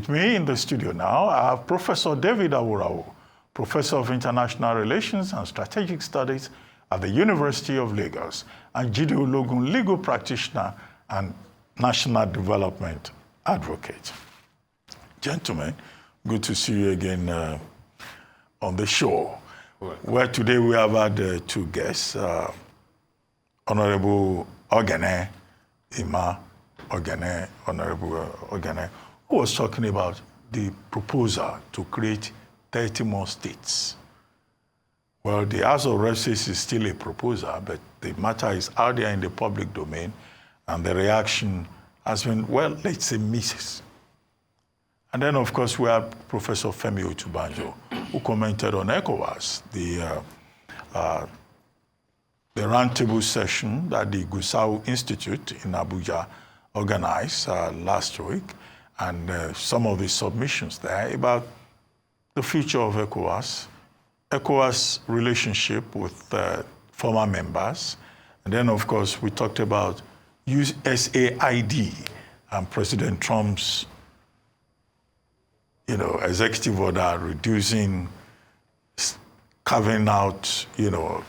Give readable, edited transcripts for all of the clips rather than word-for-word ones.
With me in the studio now, I have Professor David Aworawo, Professor of International Relations and Strategic Studies at the University of Lagos, and Jide Ologun, legal practitioner and national development advocate. Gentlemen, good to see you again on the show, where today we have had two guests, Honorable Ogene Ima Ogene, Honorable Ogene, who was talking about the proposal to create 30 more states. Well, the House of Reps is still a proposal, but the matter is out there in the public domain, and the reaction has been, well, let's say, misses. And then, of course, we have Professor Femi Otubanjo, who commented on Ecowas, the roundtable session that the Gusau Institute in Abuja organized last week, and some of the submissions there about the future of ECOWAS relationship with former members. And then, of course, we talked about USAID and President Trump's executive order reducing, carving out,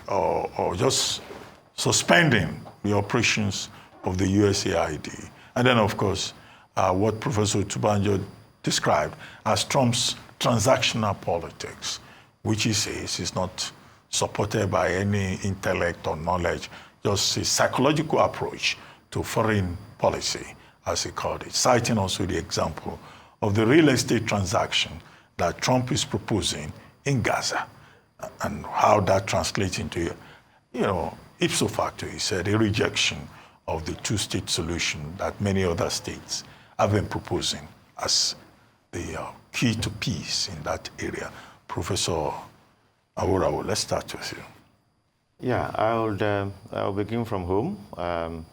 or just suspending the operations of the USAID. And then, of course, what Professor Tubanjo described as Trump's transactional politics, which he says is not supported by any intellect or knowledge, just a psychological approach to foreign policy, as he called it, citing also the example of the real estate transaction that Trump is proposing in Gaza, and how that translates into, ipso facto, he said, a rejection of the two-state solution that many other states have been proposing as the key to peace in that area. Professor Aworawo, let's start with you. Yeah, I'll begin from home,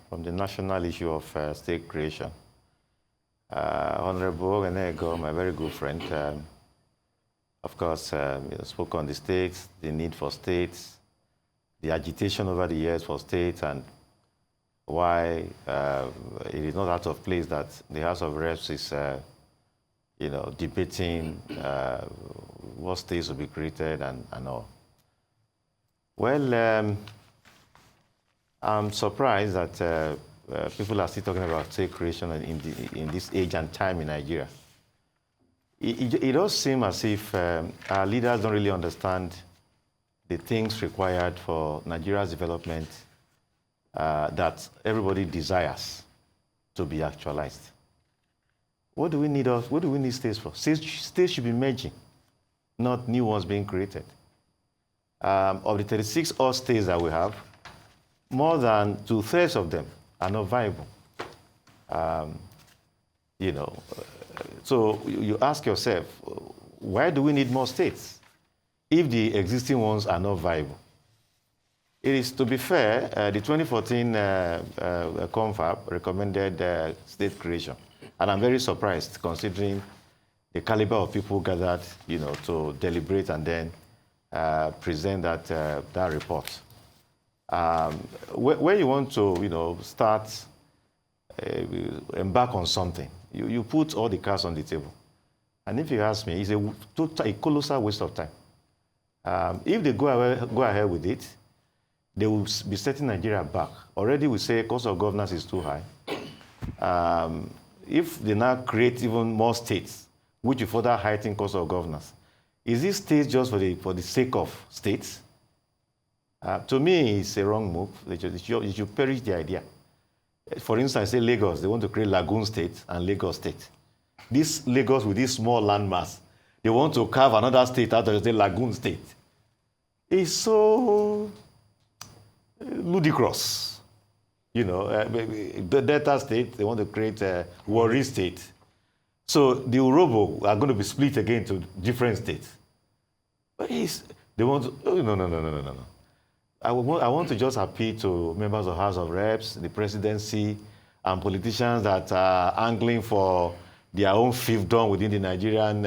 from the national issue of state creation. Honorable Ogenego, my very good friend, of course, spoke on the states, the need for states, the agitation over the years for states, and why it is not out of place that the House of Reps is, debating what states will be created and all. Well, I'm surprised that people are still talking about state creation in this age and time in Nigeria. It does seem as if our leaders don't really understand the things required for Nigeria's development that everybody desires to be actualized. What do we need states for? States should be merging, not new ones being created. Of the 36 odd states that we have, more than 2/3 of them are not viable. So you ask yourself, why do we need more states if the existing ones are not viable? It is, to be fair, the 2014 confab recommended state creation. And I'm very surprised, considering the caliber of people gathered, to deliberate and then present that report. When you want to, start, embark on something, you put all the cards on the table. And if you ask me, it's a colossal waste of time. If they go ahead with it, they will be setting Nigeria back. Already we say cost of governance is too high. If they now create even more states, which will further heighten cost of governance, is this states just for the sake of states? To me, it's a wrong move. You should perish the idea. For instance, say Lagos, they want to create Lagoon State and Lagos State. This Lagos with this small landmass, they want to carve another state out of the Lagoon State. It's so ludicrous. The Delta State, they want to create a Warri State. So the Urobo are going to be split again to different states. But they want to, no. I want to just appeal to members of House of Reps, the presidency, and politicians that are angling for their own fiefdom within the Nigerian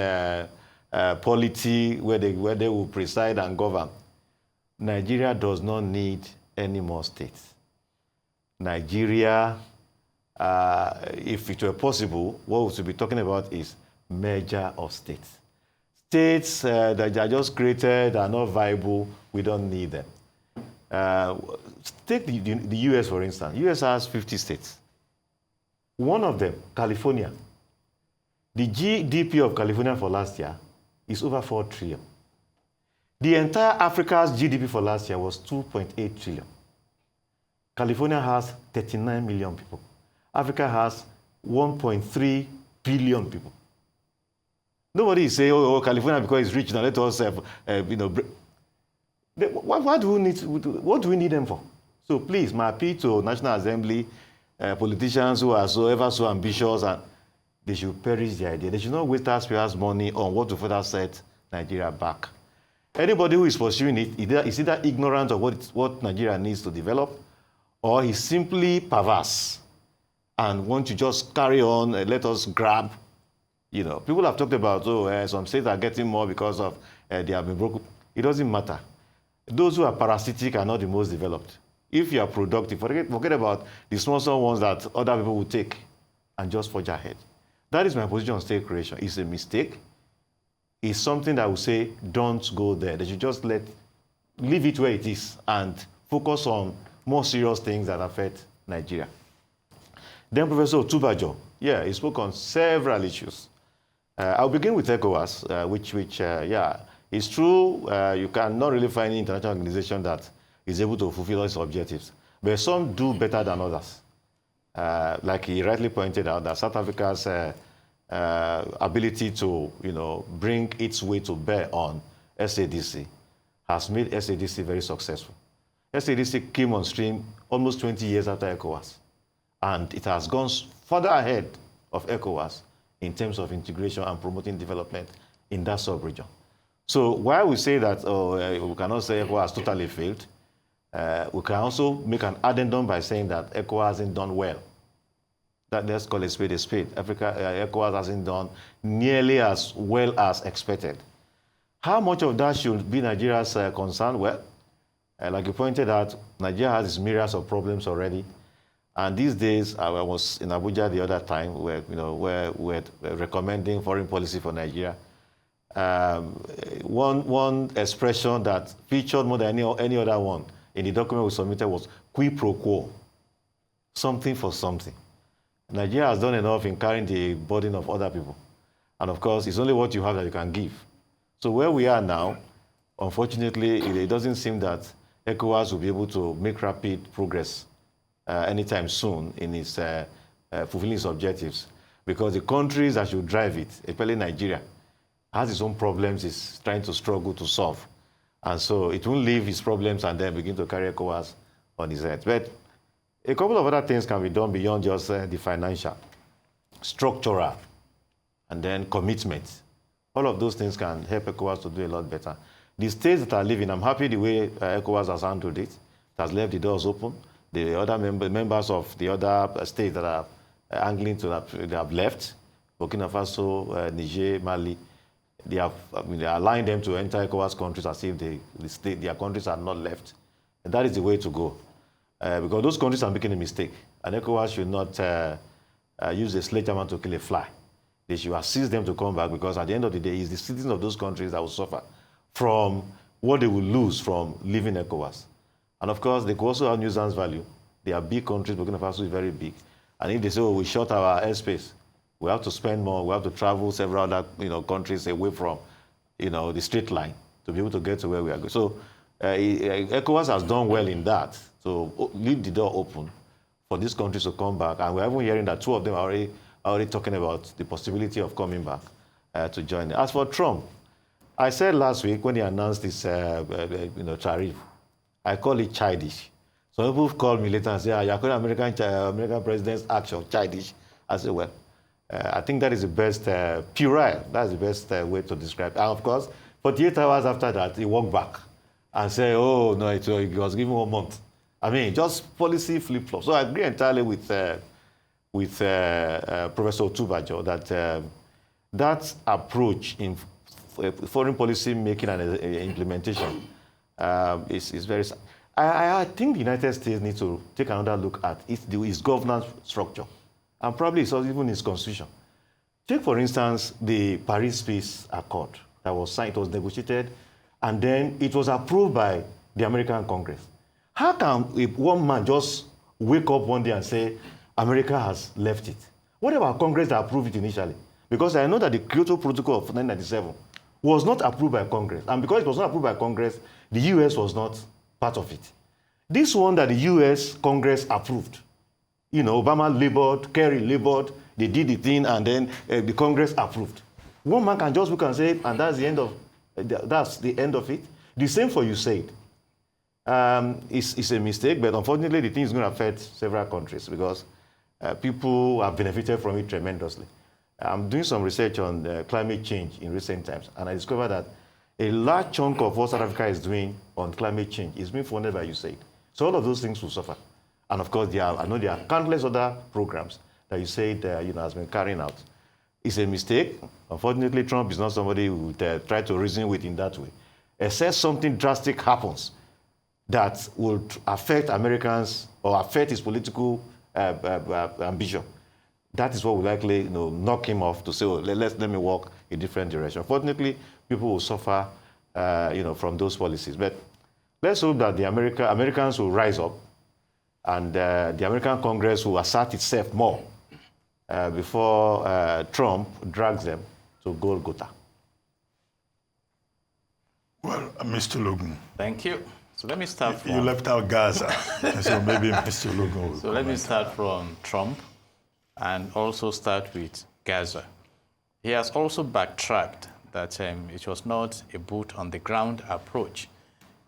polity, where they will preside and govern. Nigeria does not need any more states. Nigeria, if it were possible, what we should be talking about is merger of states. States that are just created are not viable, we don't need them. Take the US, for instance. US has 50 states. One of them, California, the GDP of California for last year is over 4 trillion. The entire Africa's GDP for last year was 2.8 trillion. California has 39 million people. Africa has 1.3 billion people. Nobody is saying, oh, California, because it's rich, now let us, what do we need them for? So please, my appeal to National Assembly, politicians who are so ambitious, and they should perish the idea. They should not waste taxpayers' money on what to further set Nigeria back. Anybody who is pursuing it is either ignorant of what Nigeria needs to develop, or he's simply perverse and want to just carry on and let us grab. People have talked about, some states are getting more because of they have been broken. It doesn't matter. Those who are parasitic are not the most developed. If you are productive, forget about the small ones that other people will take and just forge ahead. That is my position on state creation. It's a mistake. It's something that I would say, don't go there. They should just leave it where it is and focus on more serious things that affect Nigeria. Then Professor Otubajo, he spoke on several issues. I'll begin with ECOWAS, which it's true. You cannot really find any international organization that is able to fulfill its objectives. But some do better than others. Like he rightly pointed out, that South Africa's ability to, bring its weight to bear on SADC has made SADC very successful. SADC came on stream almost 20 years after ECOWAS, and it has gone further ahead of ECOWAS in terms of integration and promoting development in that sub-region. So while we say that we cannot say ECOWAS totally failed, we can also make an addendum by saying that ECOWAS hasn't done well. Let's call a spade a spade. ECOWAS hasn't done nearly as well as expected. How much of that should be Nigeria's concern? Well, like you pointed out, Nigeria has its myriads of problems already. And these days, I was in Abuja the other time where we're recommending foreign policy for Nigeria. One expression that featured more than any other one in the document we submitted was quid pro quo, something for something. Nigeria has done enough in carrying the burden of other people. And of course, it's only what you have that you can give. So where we are now, unfortunately, it doesn't seem that ECOWAS will be able to make rapid progress anytime soon in its fulfilling its objectives, because the countries that should drive it, especially Nigeria, has its own problems, it's trying to struggle to solve. And so it won't leave its problems and then begin to carry ECOWAS on its head. But a couple of other things can be done beyond just the financial, structural, and then commitment. All of those things can help ECOWAS to do a lot better. The states that are leaving, I'm happy the way ECOWAS has handled it. It has left the doors open. The other members of the other states that are angling to that, they have left. Burkina Faso, Niger, Mali. They are allowing them to enter ECOWAS countries as if their countries are not left. And that is the way to go. Because those countries are making a mistake. And ECOWAS should not use a sledgehammer to kill a fly. They should assist them to come back, because at the end of the day, it's the citizens of those countries that will suffer from what they will lose from leaving ECOWAS. And of course, they could also have nuisance value. They are big countries. Burkina Faso is very big. And if they say, oh, we shut our airspace, we have to spend more, we have to travel several other countries away from the straight line to be able to get to where we are going. So ECOWAS has done well in that. So leave the door open for these countries to come back. And we're even hearing that two of them are already talking about the possibility of coming back to join. As for Trump, I said last week when he announced this tariff, I call it childish. Some people call me later and say, you're calling American president's action childish. I say, well, I think that is the best, puerile. That's the best way to describe it. And of course, 48 hours after that, he walked back and said, oh, no, it was given 1 month. I mean, just policy flip-flop. So I agree entirely with Professor Otubajo that that approach in foreign policy making and implementation is very... I think the United States needs to take another look at its governance structure, and probably it's even its constitution. Take, for instance, the Paris Peace Accord that was signed, it was negotiated, and then it was approved by the American Congress. How can one man just wake up one day and say, America has left it? What about Congress that approved it initially? Because I know that the Kyoto Protocol of 1997 was not approved by Congress. And because it was not approved by Congress, the US was not part of it. This one that the US Congress approved, Obama labored, Kerry labored, they did the thing, and then the Congress approved. One man can just look and say, and that's the end of it. The same for USAID. It's a mistake, but unfortunately, the thing is going to affect several countries because people have benefited from it tremendously. I'm doing some research on climate change in recent times, and I discovered that a large chunk of what South Africa is doing on climate change is being funded by USAID. So all of those things will suffer. And of course, I know there are countless other programs that USAID has been carrying out. It's a mistake. Unfortunately, Trump is not somebody who would try to reason with in that way. Except something drastic happens that will affect Americans or affect his political ambition. That is what will likely knock him off to say, oh, let me walk a different direction. Unfortunately, people will suffer from those policies. But let's hope that the Americans will rise up and the American Congress will assert itself more before Trump drags them to Golgotha. Well, Mr. Ologun. Thank you. So let me start from... You left out Gaza, so maybe Mr. Ologun will So let me start from Trump and also start with Gaza. He has also backtracked that it was not a boot-on-the-ground approach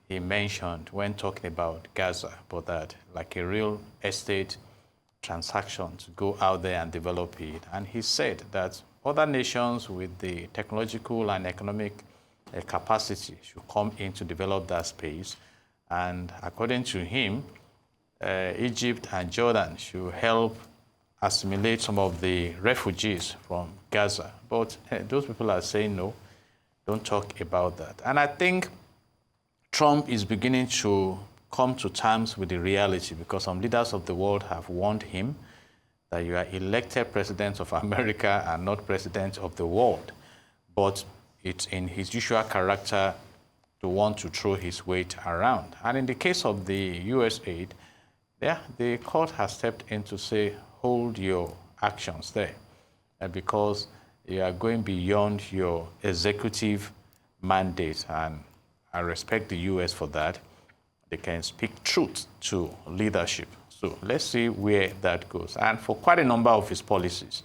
he mentioned when talking about Gaza, but that like a real estate transaction to go out there and develop it. And he said that other nations with the technological and economic capacity should come in to develop that space. And according to him, Egypt and Jordan should help assimilate some of the refugees from Gaza. But those people are saying no, don't talk about that. And I think Trump is beginning to come to terms with the reality because some leaders of the world have warned him that you are elected president of America and not president of the world. But it's in his usual character to want to throw his weight around. And in the case of the US aid, the court has stepped in to say, hold your actions there because you are going beyond your executive mandate. And I respect the US for that. They can speak truth to leadership. So let's see where that goes. And for quite a number of his policies,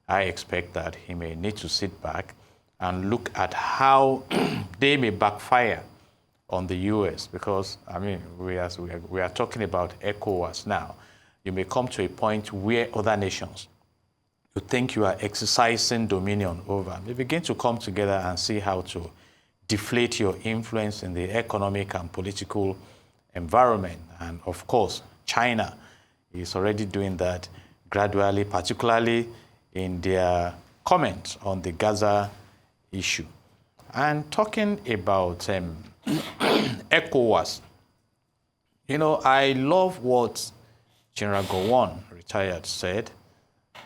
I expect that he may need to sit back and look at how they may backfire on the US because, I mean, we are talking about Ecowas now. You may come to a point where other nations you think you are exercising dominion over. They begin to come together and see how to deflate your influence in the economic and political environment. And of course, China is already doing that gradually, particularly in their comments on the Gaza issue. And talking about ECOWAS, I love what General Gowon, retired, said,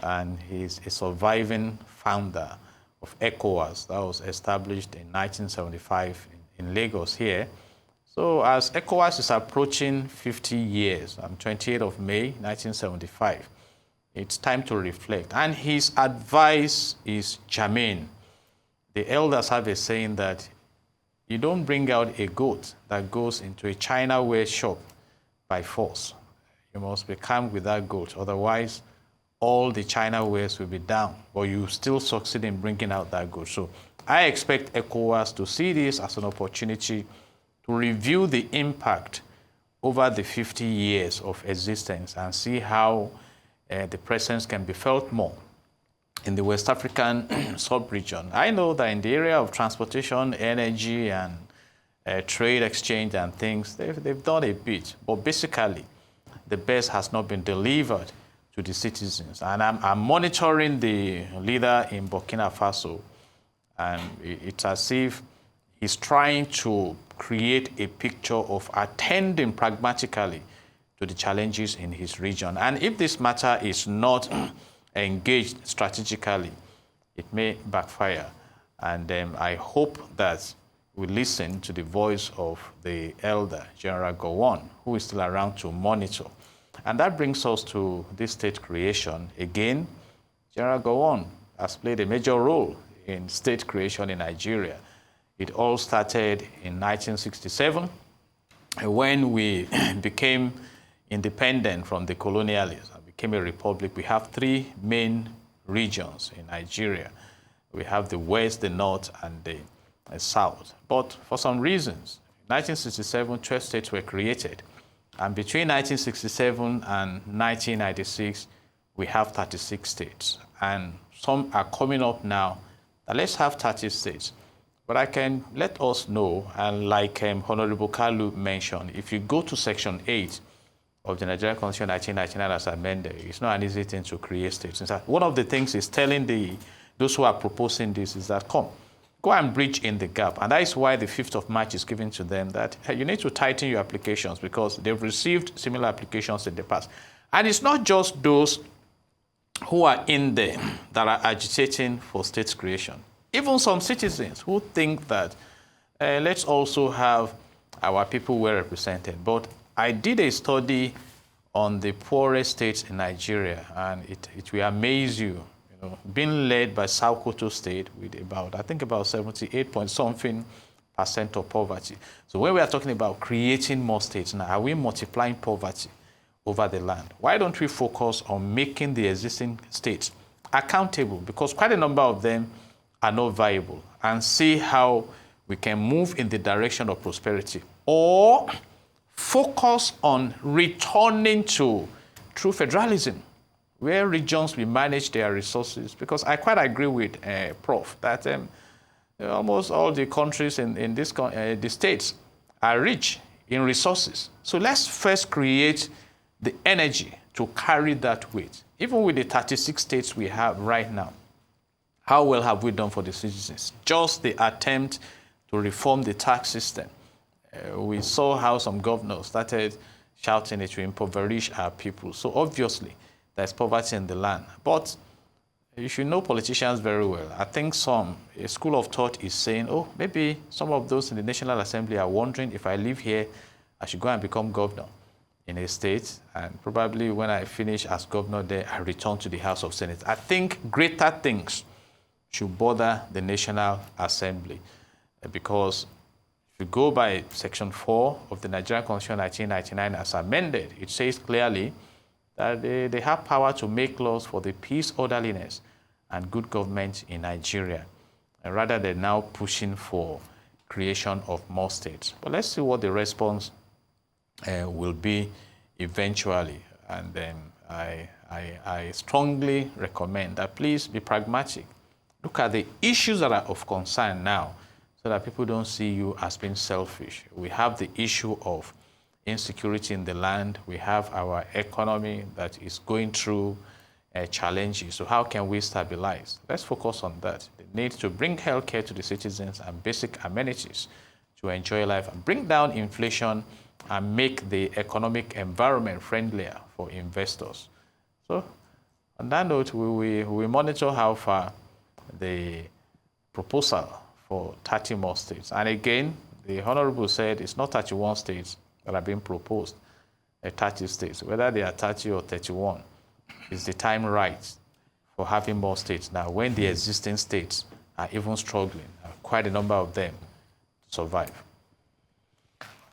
and he's a surviving founder of ECOWAS that was established in 1975 in Lagos here. So as ECOWAS is approaching 50 years, 28th of May, 1975, it's time to reflect. And his advice is germane. The elders have a saying that you don't bring out a goat that goes into a China ware shop by force. You must become with that goat, otherwise all the China wares will be down, but you still succeed in bringing out that goat. So I expect ECOWAS to see this as an opportunity to review the impact over the 50 years of existence and see how the presence can be felt more in the West African sub-region. I know that in the area of transportation, energy, and trade exchange and things, they've done a bit, but basically the best has not been delivered to the citizens. And I'm monitoring the leader in Burkina Faso, and it's as if he's trying to create a picture of attending pragmatically to the challenges in his region. And if this matter is not engaged strategically, it may backfire. And I hope that we listen to the voice of the elder, General Gowon, who is still around to monitor. And that brings us to this state creation. Again, General Gowon has played a major role in state creation in Nigeria. It all started in 1967 when we became independent from the colonialists and became a republic. We have three main regions in Nigeria. We have the West, the North, and the South. But for some reasons, in 1967, 12 states were created. And between 1967 and 1996, we have 36 states. And some are coming up now that let's have 30 states. But I can let us know, and like Honorable Kalu mentioned, if you go to Section 8 of the Nigerian Constitution 1999 as amended, it's not an easy thing to create states. In fact, one of the things is telling those who are proposing this is that, come, go and bridge in the gap. And that is why the 5th of March is given to them that hey, you need to tighten your applications because they've received similar applications in the past. And it's not just those who are in there that are agitating for state creation. Even some citizens who think that let's also have our people well represented. But I did a study on the poorest states in Nigeria, and it will amaze you. You know, being led by Sokoto State with I think about 78 point something % of poverty. So when we are talking about creating more states now, are we multiplying poverty over the land? Why don't we focus on making the existing states accountable? Because quite a number of them are not viable, and see how we can move in the direction of prosperity, or focus on returning to true federalism, where regions will manage their resources. Because I quite agree with Prof. that almost all the countries in the states are rich in resources. So let's first create the energy to carry that weight. Even with the 36 states we have right now, how well have we done for the citizens? Just the attempt to reform the tax system. We saw how some governors started shouting it to impoverish our people. So obviously, there's poverty in the land. But you should know politicians very well. I think a school of thought is saying, oh, maybe some of those in the National Assembly are wondering if I live here, I should go and become governor in a state. And probably when I finish as governor there, I return to the House of Senate. I think greater things should bother the National Assembly, because if you go by Section 4 of the Nigerian Constitution 1999 as amended, it says clearly that they have power to make laws for the peace, orderliness, and good government in Nigeria, and rather than now pushing for creation of more states. But let's see what the response will be eventually. And then I strongly recommend that please be pragmatic. Look at the issues that are of concern now so that people don't see you as being selfish. We have the issue of insecurity in the land. We have our economy that is going through challenges. So how can we stabilize? Let's focus on that. The need to bring healthcare to the citizens and basic amenities to enjoy life, and bring down inflation and make the economic environment friendlier for investors. So on that note, we monitor how far the proposal for 30 more states. And again, the Honorable said it's not 31 states that are being proposed, 30 states. Whether they are 30 or 31, is the time right for having more states now when the existing states are even struggling, quite a number of them, to survive.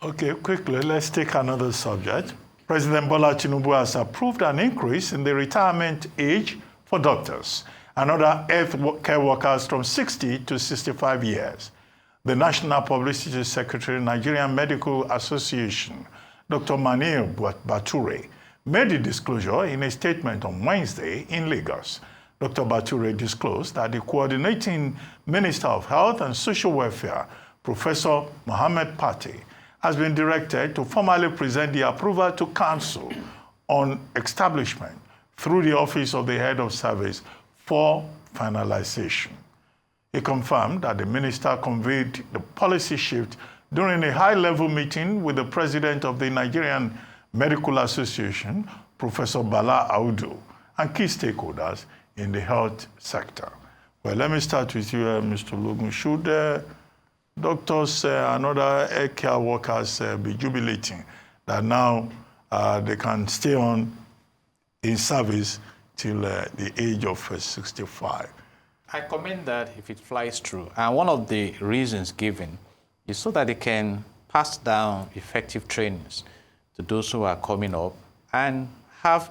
Okay, quickly, let's take another subject. President Bola Tinubu has approved an increase in the retirement age for doctors and other health care workers from 60 to 65 years. The National Publicity Secretary, Nigerian Medical Association, Dr. Manir Bature, made the disclosure in a statement on Wednesday in Lagos. Dr. Bature disclosed that the coordinating Minister of Health and Social Welfare, Professor Mohammed Pate, has been directed to formally present the approval to Council on establishment through the Office of the Head of Service for finalization. He confirmed that the minister conveyed the policy shift during a high-level meeting with the president of the Nigerian Medical Association, Professor Bala Audu, and key stakeholders in the health sector. Well, let me start with you, Mr. Ologun. Should doctors and other healthcare workers be jubilating that now they can stay on in service till the age of 65? I commend that if it flies through. And one of the reasons given is so that they can pass down effective trainings to those who are coming up and have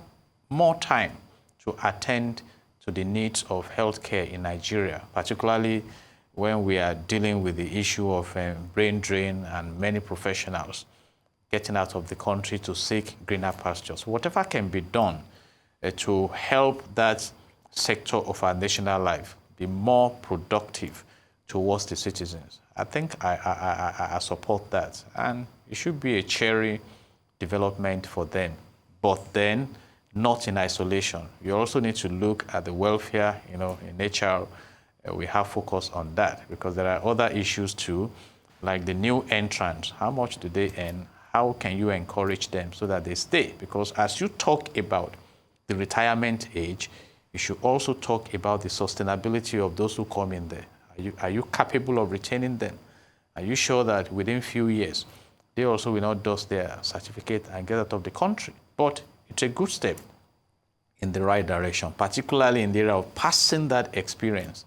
more time to attend to the needs of healthcare in Nigeria, particularly when we are dealing with the issue of brain drain and many professionals getting out of the country to seek greener pastures. Whatever can be done to help that sector of our national life be more productive towards the citizens, I think I support that. And it should be a cherry development for them. But then, not in isolation. You also need to look at the welfare, in HR. We have focus on that because there are other issues too, like the new entrants. How much do they earn? How can you encourage them so that they stay? Because as you talk about the retirement age, you should also talk about the sustainability of those who come in there. Are you capable of retaining them? Are you sure that within a few years, they also will not dust their certificate and get out of the country? But it's a good step in the right direction, particularly in the area of passing that experience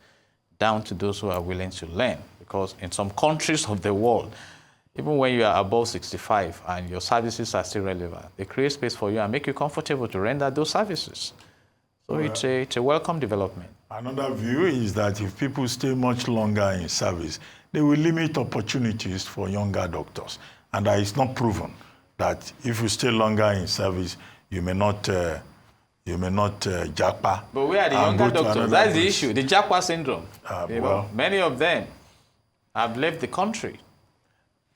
down to those who are willing to learn. Because in some countries of the world, even when you are above 65 and your services are still relevant, they create space for you and make you comfortable to render those services. So it's a welcome development. Another view is that if people stay much longer in service, they will limit opportunities for younger doctors. And that is not proven that if you stay longer in service, you may not japa. But we are the younger doctors. That's the issue, the japa syndrome. Many of them have left the country.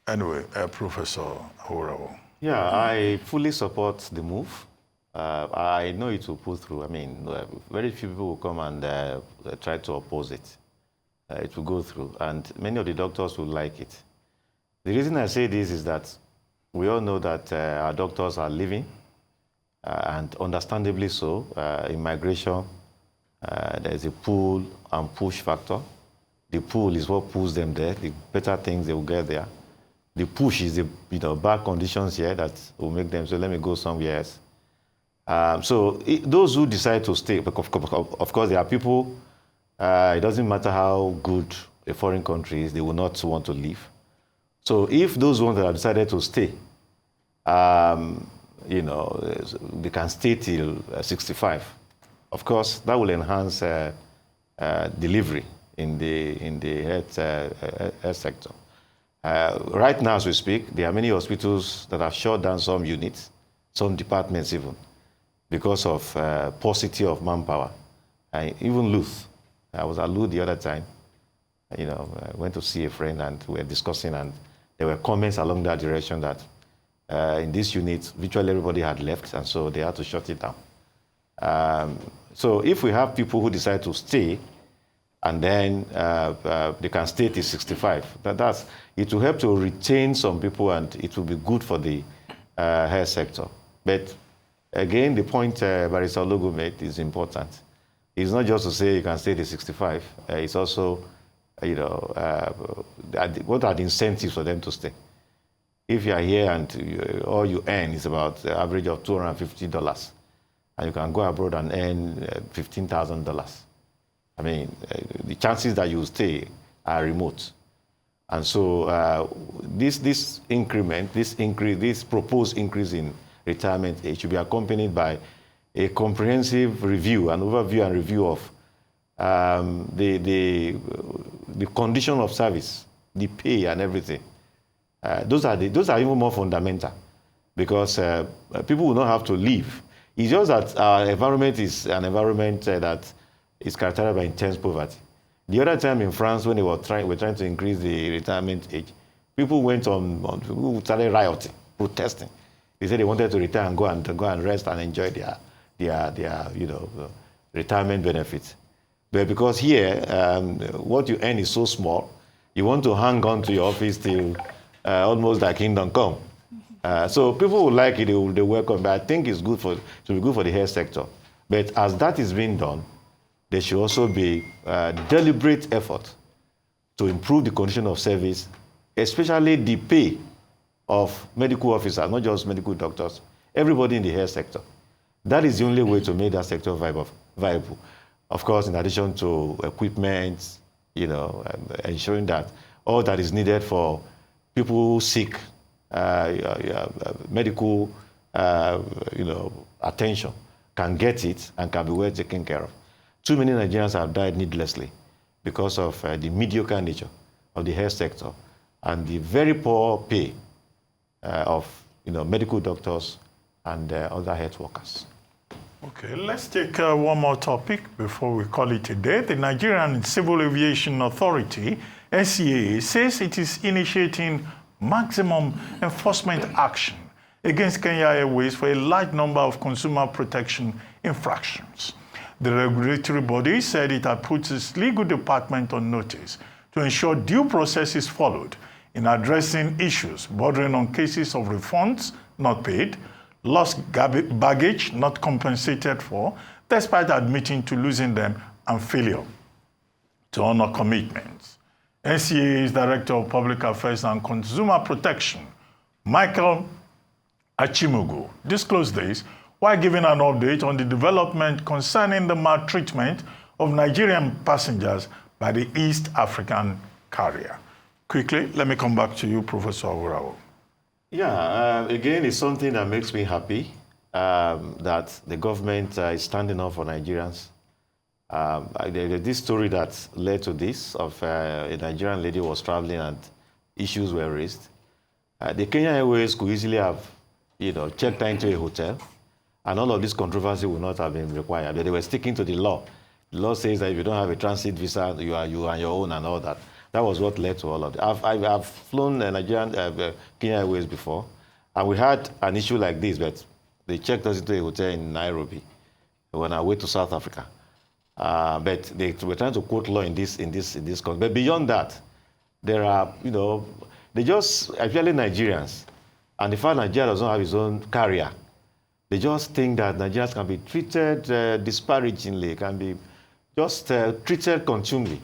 Anyway, Professor Aworawo. Yeah, I fully support the move. I know it will pull through. I mean, very few people will come and try to oppose it. It will go through, and many of the doctors will like it. The reason I say this is that we all know that our doctors are leaving, and understandably so. In migration, there's a pull and push factor. The pull is what pulls them there. The better things, they will get there. The push is the bad conditions here that will make them say, let me go somewhere else. Those who decide to stay, of course, there are people, it doesn't matter how good a foreign country is, they will not want to leave. So if those ones that have decided to stay, they can stay till 65. Of course, that will enhance delivery in the health sector. Right now, as we speak, there are many hospitals that have shut down some units, some departments even, because of paucity of manpower. Even Luth. I was at Luth the other time. I went to see a friend and we were discussing, and there were comments along that direction that in this unit, virtually everybody had left, and so they had to shut it down. So if we have people who decide to stay, and then they can stay till 65, it will help to retain some people, and it will be good for the health sector. But again, the point Barrister Ologun made is important. It's not just to say you can stay till 65. It's also, what are the incentives for them to stay? If you are here and all you earn is about the average of $250, and you can go abroad and earn $15,000, I mean, the chances that you stay are remote. And so this increment, this proposed increase in retirement age should be accompanied by a comprehensive review, an overview and review of the condition of service, the pay and everything. Those are even more fundamental, because people will not have to leave. It's just that our environment is an environment that is characterized by intense poverty. The other time in France, when they were trying to increase the retirement age, people people started rioting, protesting. They said they wanted to retire and go and rest and enjoy their retirement benefits. But because here, what you earn is so small, you want to hang on to your office till almost like kingdom come. So people will like it, they welcome. But I think it's to be good for the health sector. But as that is being done, there should also be deliberate effort to improve the condition of service, especially the pay of medical officers, not just medical doctors, everybody in the health sector. That is the only way to make that sector viable. Of course, in addition to equipment, ensuring that all that is needed for people who seek medical, attention can get it and can be well taken care of. Too many Nigerians have died needlessly because of the mediocre nature of the health sector and the very poor pay of medical doctors and other health workers. Okay, let's take one more topic before we call it a day. The Nigerian Civil Aviation Authority, NCAA, says it is initiating maximum enforcement action against Kenya Airways for a large number of consumer protection infractions. The regulatory body said it had put its legal department on notice to ensure due process is followed in addressing issues bordering on cases of refunds not paid, lost baggage not compensated for, despite admitting to losing them, and failure to honor commitments. NCAA's Director of Public Affairs and Consumer Protection, Michael Achimugu, disclosed this while giving an update on the development concerning the maltreatment of Nigerian passengers by the East African carrier. Quickly, let me come back to you, Professor Aworawo. Yeah, again, it's something that makes me happy that the government is standing up for Nigerians. This story that led to this of a Nigerian lady was traveling and issues were raised. The Kenya Airways could easily have, checked her into a hotel, and all of this controversy would not have been required. But they were sticking to the law. The law says that if you don't have a transit visa, you are on your own and all that. That was what led to all of it. I've flown Nigerian Kenya Airways before, and we had an issue like this, but they checked us into a hotel in Nairobi on our way to South Africa. But they were trying to quote law in this context. But beyond that, there are, they just, especially Nigerians, and the fact Nigeria does not have its own carrier, they just think that Nigerians can be treated disparagingly, can be just treated contumely.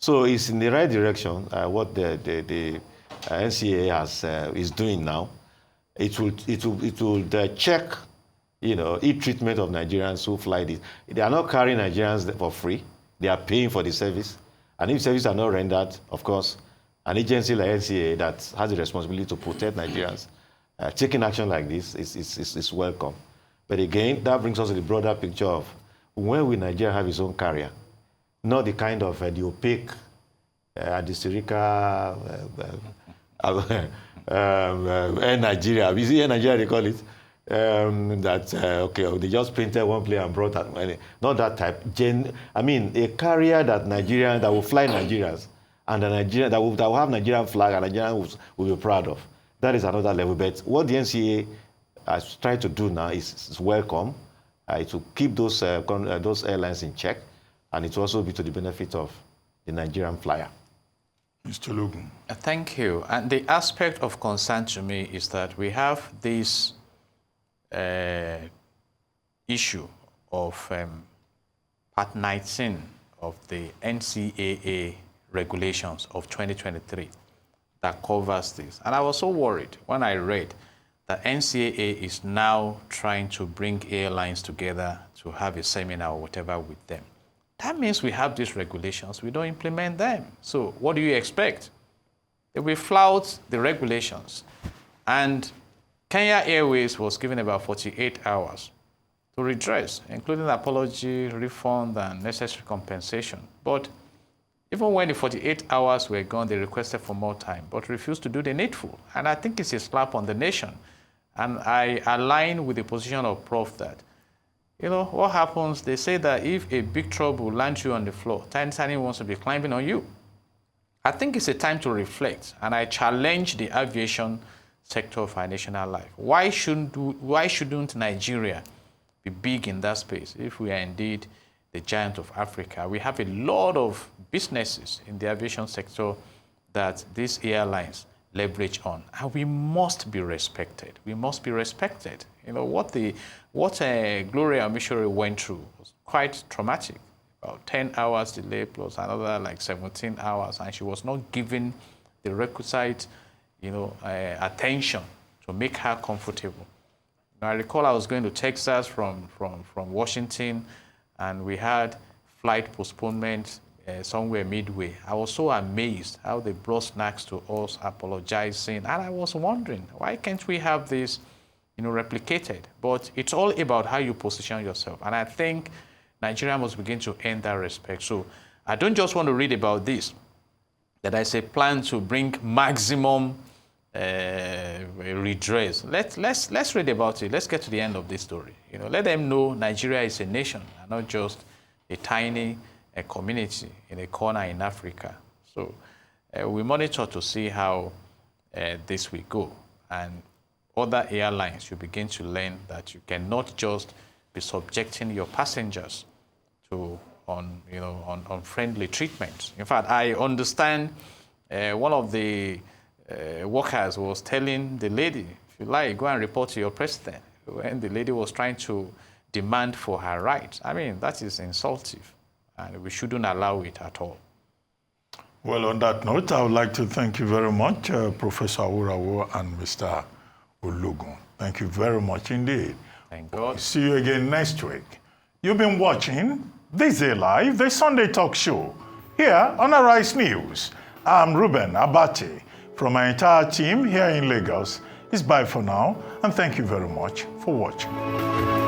So it's in the right direction, what the NCAA is doing now. It will check, e-treatment of Nigerians who fly this. They are not carrying Nigerians for free. They are paying for the service. And if services are not rendered, of course, an agency like NCAA that has the responsibility to protect Nigerians, taking action like this is welcome. But again, that brings us to the broader picture of when will Nigeria have its own carrier? Not the kind of the opaque, Adisirika, Air Nigeria. You see Air Nigeria, they call it. They just printed one plane and brought that. Not that type. A carrier that will fly Nigerians, and that will have Nigerian flag, and Nigerians will be proud of. That is another level. But what the NCAA has tried to do now is welcome. To keep those airlines in check, and it will also be to the benefit of the Nigerian flyer. Mr. Ologun. Thank you. And the aspect of concern to me is that we have this issue of Part 19 of the NCAA regulations of 2023 that covers this. And I was so worried when I read that NCAA is now trying to bring airlines together to have a seminar or whatever with them. That means we have these regulations, we don't implement them. So what do you expect? If we flout the regulations, and Kenya Airways was given about 48 hours to redress, including apology, refund, and necessary compensation. But even when the 48 hours were gone, they requested for more time, but refused to do the needful. And I think it's a slap on the nation. And I align with the position of Prof that, what happens, they say that if a big trouble lands you on the floor, Tiny wants to be climbing on you. I think it's a time to reflect, and I challenge the aviation sector of our national life. Why shouldn't Nigeria be big in that space if we are indeed the giant of Africa? We have a lot of businesses in the aviation sector that these airlines leverage on, and we must be respected. We must be respected. What Gloria Mishore went through was quite traumatic. about 10 hours delay plus another like 17 hours, and she was not given the requisite, attention to make her comfortable. I recall I was going to Texas from Washington, and we had flight postponement somewhere midway. I was so amazed how they brought snacks to us, apologizing, and I was wondering, why can't we have this, replicated? But it's all about how you position yourself, and I think Nigeria must begin to earn that respect. So I don't just want to read about this, that there's a plan to bring maximum redress. Let's read about it. Let's get to the end of this story. Let them know Nigeria is a nation and not just a tiny community in a corner in Africa. So we monitor to see how this will go, and other airlines should begin to learn that you cannot just be subjecting your passengers to unfriendly treatment. In fact, I understand one of the workers was telling the lady, if you like, go and report to your president, when the lady was trying to demand for her rights. I mean, that is insultive, and we shouldn't allow it at all. Well, on that note, I would like to thank you very much, Professor Aworawo and Mr. Ologun. Thank you very much indeed. Thank God. See you again next week. You've been watching This Day Live, the Sunday talk show, here on Arise News. I'm Ruben Abati. From my entire team here in Lagos, it's bye for now, and thank you very much for watching.